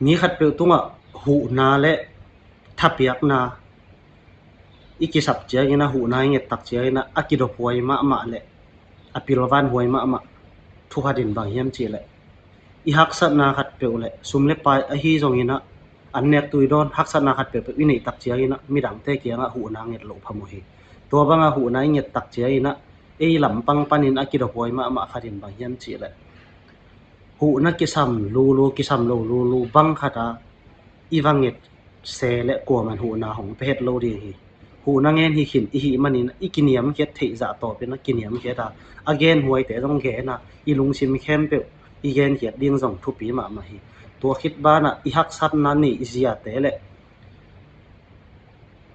มีขัดเปียวตุงหูนาและทับเปียกนาอีกิสับเจียกินะหูนาเงตักเจียกินะอากิโดพวยมะแหละอปิลวันหวยมะทุกดินบางเฮียมจีแหละอีฮักสัตนาขัดเปียวแหละซุมเลปายอฮีจงกินะอันเนกตุยดอนฮักสัตนาขัดเปียววินิตักเจียกินะมีดังเตเกียงหูนาเงโลพะโมหิตัวบางหูนาเงตักเจียกินะลำปังปันินอากิโดพวยมะขัดินบางเฮียมจีแหละหูนักกิซัมลูกิซัมลูบังขัดอีวังเงเซและกัวมันหูนาของเพชรโลดีหูนาเงินหิขินอีมันนี่อีกิเนียมเฮ็ดเทจะต่อเป็นนักกิเนียมเฮ็ดอเกนหวยแต่ต้องแกนะอีลุงชิมแคมเปอีเกนเฮ็ดดิ้งส่งทุปีมาหิตัวคิดบ้านอีฮักซัดนั้นนี่อีเสียแต่แหละ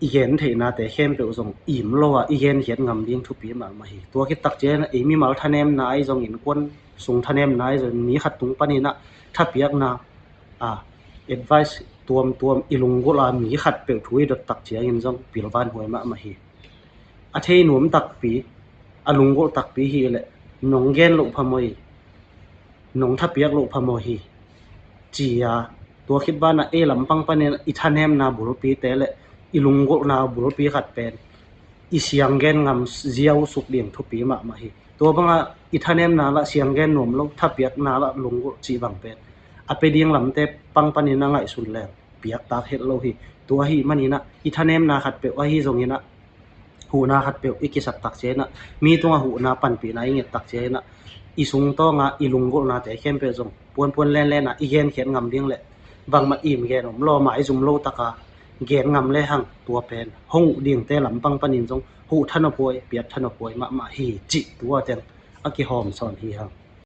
อีเกนเทนะแต่แคมเปส่งอิ่มโลอีเกนเฮ็ดงำดิ้งทุปีมาหิตัวคิดตักเจนะอีมีมาทะเนมนายส่งอินกวนส่งทะเนมนายจนมีขัดตุงปานี่นะถ้าเปียกนะadvice ตัวอีลุงกุลามีขัดเปียวถุยดตักเจียงินจงปิลวานหวยมาหิอาเทหนุ่มตักปีอลุงกุตักปีหิแหละนงเกนลุพะโมยนงถ้าเปียกลุพะโมหิจียตัวคิดบ้านลำปังปะเนี่ยอีทานแฮมนาบุรปีแต่แหละอีลุงกุนาบุรปีขัดเป็นอีเสียงเกนงำเจียวสุกเดียงทุปีมาหิตัวบางอีทานแฮมนาละเสียงเกนหนุ่มลงถ้าเปียกนาละลุงกุจีบังเป็นไปเดียงลำเตปังปานินะไงสุดแล้วเปียกตากเฮ็ดโลหิตัวหิมันนี่นะอีทะเนมนาขัดเปว่าหิจงนี่นะหูนาขัดเปอีกิสัตตักเจนะมีตัวหูนาปันปีนะอีเงตักเจนะอีสุงโตงอีลุงโกนาแต่เข้มเปจงปวนๆแล่นๆนะอีเกนเขียนงำเดียงแหละบางมาอิ่มแกนรอหมายซุมโลตะกาเกนงำเลยหังตัวเป็นห้องเดียงแต่ลำปังปานินจงหูทะนพวยเปียกทะนพวยมาหิจิตัวเต็งอกิหอมสอนหิหัง